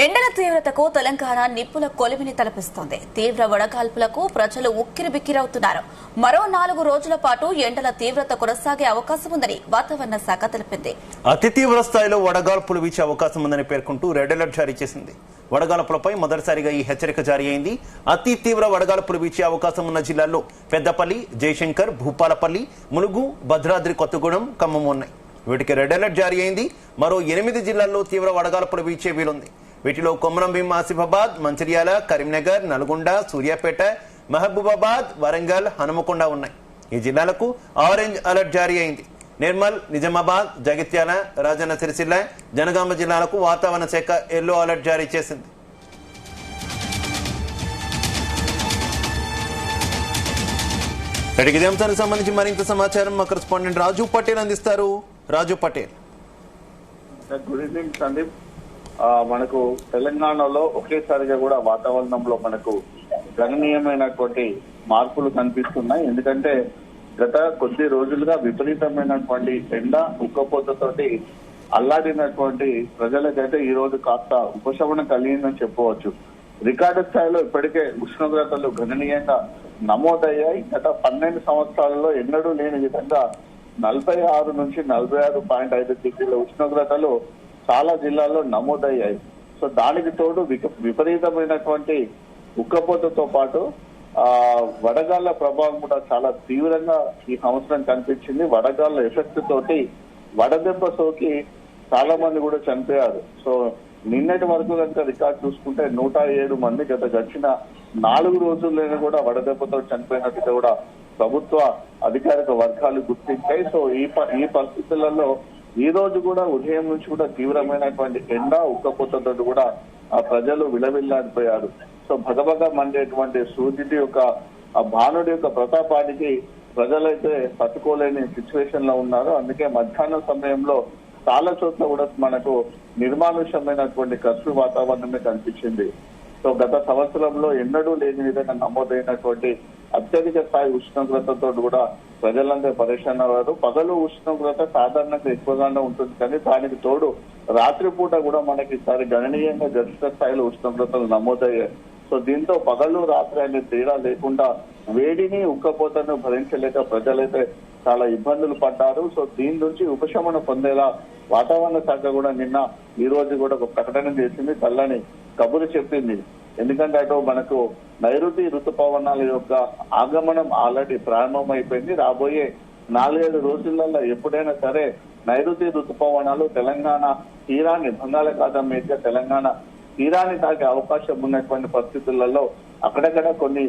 ఎండల తీవ్రతకు తెలంగాణ నిప్పుల కొలిమిని తలపిస్తోంది. తీవ్ర వడగాల్పులకు ప్రజలు ఉక్కిరిబిక్కిరవుతున్నారు. మరో 4 రోజుల పాటు ఎండల తీవ్రత కొనసాగే అవకాశం ఉందని వాతావరణ శాఖ తెలిపింది. అతి తీవ్ర స్థాయిలో వడగాల్పులు వీచే అవకాశం ఉందని పేర్కొంటూ రెడ్ అలర్ట్ జారీ చేసింది. వడగాల్పులపై మొదటిసారిగా ఈ హెచ్చరిక జారీ అయింది. అతి తీవ్ర వడగాల్పులు వీచే అవకాశం ఉన్న జిల్లాల్లో పెద్దపల్లి, జయశంకర్, భూపాలపల్లి, ములుగు, భద్రాద్రి కొత్తగూడెం, ఖమ్మం ఉన్నాయి. వీటికి రెడ్ అలర్ట్ జారీ అయింది. మరో 8 జిల్లాల్లో తీవ్ర వడగాల్పులు వీచే వీలుంది. వీటిలో కొమరంభీం, ఆసిఫాబాద్, మంచిర్యాల, కరీంనగర్, నల్గొండ, సూర్యాపేట, మహబూబాబాద్, వరంగల్, హనుమకొండ ఉన్నాయి. ఈ జిల్లాలకు ఆరెంజ్ అలర్ట్ జారీ అయింది. నిర్మల్, నిజామాబాద్, జగిత్యాల, రాజన్న సిరిసిల్ల, జనగామ జిల్లాలకు వాతావరణ శాఖ ఎల్లో అలర్ట్ జారీ చేసింది. ఇదే అంశానికి సంబంధించి మరింత సమాచారం మా కరెస్పాండెంట్ రాజు పటేల్ అందిస్తారు. రాజు పటేల్. Good evening Sandeep. మనకు తెలంగాణలో ఒకేసారిగా కూడా వాతావరణంలో మనకు గణనీయమైనటువంటి మార్పులు కనిపిస్తున్నాయి. ఎందుకంటే గత కొద్ది రోజులుగా విపరీతమైనటువంటి ఎండ, ఉక్కపోతతోటి అల్లాడినటువంటి ప్రజలకైతే ఈ రోజు కాస్త ఉపశమనం కలిగిందని చెప్పవచ్చు. రికార్డు స్థాయిలో ఇప్పటికే ఉష్ణోగ్రతలు గణనీయంగా నమోదయ్యాయి. గత 12 సంవత్సరాలలో ఎన్నడూ లేని విధంగా 46 నుంచి 46.5 డిగ్రీల ఉష్ణోగ్రతలు చాలా జిల్లాల్లో నమోదయ్యాయి. సో దానికి తోడు విపరీతమైనటువంటి ఉక్కపోతతో పాటు వడగాళ్ల ప్రభావం కూడా చాలా తీవ్రంగా ఈ సంవత్సరం కనిపించింది. వడగాళ్ల ఎఫెక్ట్ తోటి వడదెబ్బ సోకి చాలా మంది కూడా చనిపోయారు. సో నిన్నటి వరకు కనుక రికార్డు చూసుకుంటే 107 మంది గత గడిచిన 4 రోజుల్లోనే కూడా వడదెబ్బతో చనిపోయినట్టుగా కూడా ప్రభుత్వ అధికారిక వర్గాలు గుర్తించాయి. సో ఈ పరిస్థితులలో ఈ రోజు కూడా ఉదయం నుంచి కూడా తీవ్రమైనటువంటి ఎండ, ఉక్కపోతతో కూడా ఆ ప్రజలు విలవిల్లాడిపోయారు. సో భగభగ మండేటువంటి సూర్యుడి యొక్క ఆ భానుడి యొక్క ప్రతాపానికి ప్రజలైతే తట్టుకోలేని సిచ్యువేషన్ లో ఉన్నారు. అందుకే మధ్యాహ్నం సమయంలో చాలా చోట్ల కూడా మనకు నిర్మానుష్యమైనటువంటి కర్ఫ్యూ వాతావరణమే కనిపించింది. సో గత సంవత్సరంలో ఎన్నడూ లేని విధంగా నమోదైనటువంటి అత్యధిక స్థాయి ఉష్ణోగ్రతతో కూడా ప్రజలందరూ పరేషాన్ అయ్యారు. పగలు ఉష్ణోగ్రత సాధారణంగా ఎక్కువగానే ఉంటుంది, కానీ దానికి తోడు రాత్రిపూట కూడా మనకి ఈసారి గణనీయంగా గరిష్ట స్థాయిలో ఉష్ణోగ్రతలు నమోదయ్యాయి. సో దీంతో పగలు రాత్రి అనే తేడా లేకుండా వేడిని, ఉక్కపోతను భరించలేక ప్రజలైతే చాలా ఇబ్బందులు పడ్డారు. సో దీని నుంచి ఉపశమనం పొందేలా వాతావరణ శాఖ కూడా నిన్న ఈ రోజు కూడా ఒక ప్రకటన చేసింది, చల్లని కబురు చెప్పింది. ఎందుకంటే అటు మనకు నైరుతి ఋతుపవనాల యొక్క ఆగమనం ఆల్రెడీ ప్రారంభమైపోయింది. రాబోయే 4-7 రోజులలో ఎప్పుడైనా సరే నైరుతి ఋతుపవనాలు తెలంగాణ తీరాన్ని, బంగాళాఖాతం మీదుగా తెలంగాణ తీరాన్ని తాకే అవకాశం ఉన్నటువంటి పరిస్థితులలో అక్కడక్కడ కొన్ని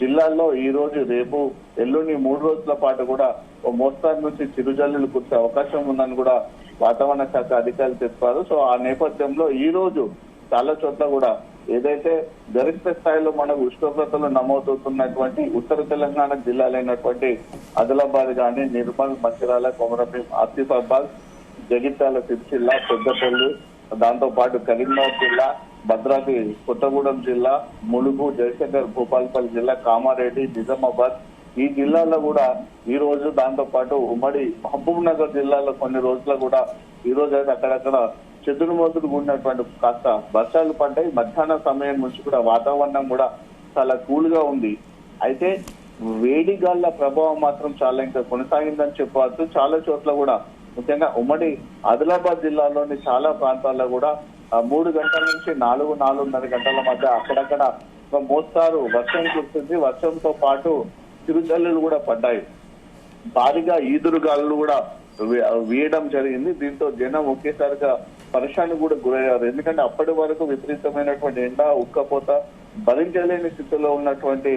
జిల్లాల్లో ఈ రోజు, రేపు, ఎల్లుండి 3 రోజుల పాటు కూడా ఓ మోస్తారు నుంచి చిరుజల్లులు కురిసే అవకాశం ఉందని కూడా వాతావరణ శాఖ అధికారులు చెప్పారు. సో ఆ నేపథ్యంలో ఈ రోజు చాలా చోట్ల కూడా ఏదైతే గరిష్ట స్థాయిలో మనకు ఉష్ణోగ్రతలు నమోదవుతున్నటువంటి ఉత్తర తెలంగాణ జిల్లాలైనటువంటి ఆదిలాబాద్ గాని, నిర్మల్, మంచిర్యాల, కొమరంభీం, ఆసిఫాబాద్, జగిత్యాల, సిరిసిల్ల, పెద్దపల్లి, దాంతో పాటు కరీంనగర్ జిల్లా, భద్రాద్రి కొత్తగూడెం జిల్లా, ములుగు, జయశంకర్, భూపాలపల్లి జిల్లా, కామారెడ్డి, నిజామాబాద్ ఈ జిల్లాలో కూడా ఈ రోజు, దాంతో పాటు ఉమ్మడి మహబూబ్ నగర్ జిల్లాలో కొన్ని రోజులు కూడా ఈ రోజు అయితే అక్కడక్కడ చెదురుమదురు కూడినటువంటి కాస్త వర్షాలు పడ్డాయి. మధ్యాహ్నం సమయం నుంచి కూడా వాతావరణం కూడా చాలా కూల్ గా ఉంది. అయితే వేడి గాళ్ల ప్రభావం మాత్రం చాలా ఇంకా కొనసాగిందని చెప్పవచ్చు. చాలా చోట్ల కూడా ముఖ్యంగా ఉమ్మడి ఆదిలాబాద్ జిల్లాలోని చాలా ప్రాంతాల్లో కూడా 3 గంటల నుంచి 4-4:30 గంటల మధ్య అక్కడక్కడ మోస్తారు వర్షం కురుస్తుంది. వర్షంతో పాటు చిరుజల్లులు కూడా పడ్డాయి. భారీగా ఈదురుగాలు కూడా వీయడం జరిగింది. దీంతో జనం ఒకేసారిగా పరేషాన్ కూడా గురయ్యారు. ఎందుకంటే అప్పటి వరకు విపరీతమైనటువంటి ఎండ, ఉక్కపోత భరించలేని స్థితిలో ఉన్నటువంటి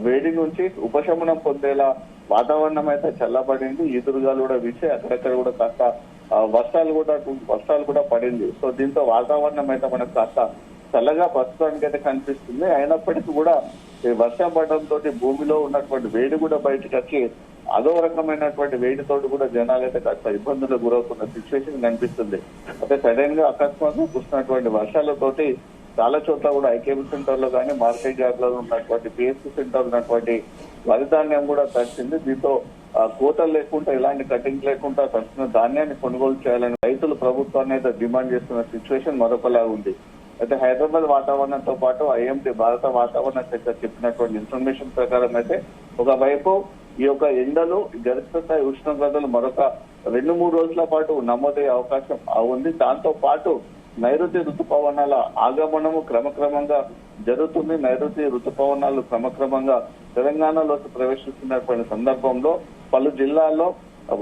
వేడి నుంచి ఉపశమనం పొందేలా వాతావరణం అయితే చల్లబడింది. ఈదురుగాలు కూడా వీచి అక్కడక్కడ కూడా కాస్త వర్షాలు కూడా పడింది. సో దీంతో వాతావరణం అయితే మనకు కాస్త చల్లగా ప్రస్తుతానికి అయితే కనిపిస్తుంది. అయినప్పటికీ కూడా ఈ వర్షం పడడంతో భూమిలో ఉన్నటువంటి వేడి కూడా బయటకు వచ్చి అదో రకమైనటువంటి వేడితోటి కూడా జనాలు అయితే కాస్త ఇబ్బందులకు గురవుతున్న సిచ్యువేషన్ కనిపిస్తుంది. అయితే సడన్ గా అకస్మాత్తుగా కురిసినటువంటి వర్షాలతోటి చాలా చోట్ల కూడా ఐకేబీ సెంటర్ లో కానీ, మార్కెట్ యార్డ్ లో ఉన్నటువంటి పిఎస్సి సెంటర్ ఉన్నటువంటి వరి ధాన్యం కూడా తడిచింది. దీంతో కోతలు లేకుండా, ఇలాంటి కటింగ్ లేకుండా తడిచిన ధాన్యాన్ని కొనుగోలు చేయాలని రైతులు ప్రభుత్వాన్ని అయితే డిమాండ్ చేస్తున్న సిచ్యువేషన్ మరొకలా ఉంది. అయితే హైదరాబాద్ వాతావరణంతో పాటు ఐఎండీ భారత వాతావరణ శాఖ చెప్పినటువంటి ఇన్ఫర్మేషన్ ప్రకారం అయితే ఒకవైపు ఈ యొక్క ఎండలు గరిష్ట స్థాయి ఉష్ణోగ్రతలు మరొక 2-3 రోజుల పాటు నమోదయ్యే అవకాశం ఉంది. దాంతో పాటు నైరుతి ఋతుపవనాల ఆగమనము క్రమక్రమంగా జరుగుతుంది. నైరుతి ఋతుపవనాలు క్రమక్రమంగా తెలంగాణలోకి ప్రవేశిస్తున్నటువంటి సందర్భంలో పలు జిల్లాల్లో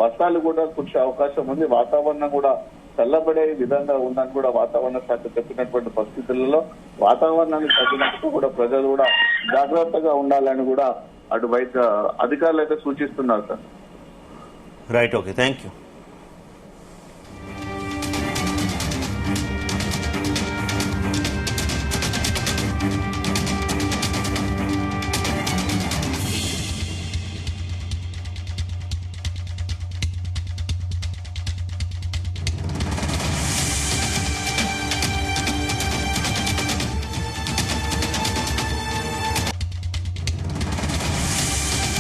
వర్షాలు కూడా కురిసే అవకాశం ఉంది. వాతావరణం కూడా చల్లబడే విధంగా ఉందని కూడా వాతావరణ శాఖ చెప్పినటువంటి పరిస్థితులలో వాతావరణానికి తగ్గినట్టు కూడా ప్రజలు కూడా జాగ్రత్తగా ఉండాలని కూడా అటు వైద్య అధికారులు అయితే సూచిస్తున్నారు sir. Right, okay, thank you.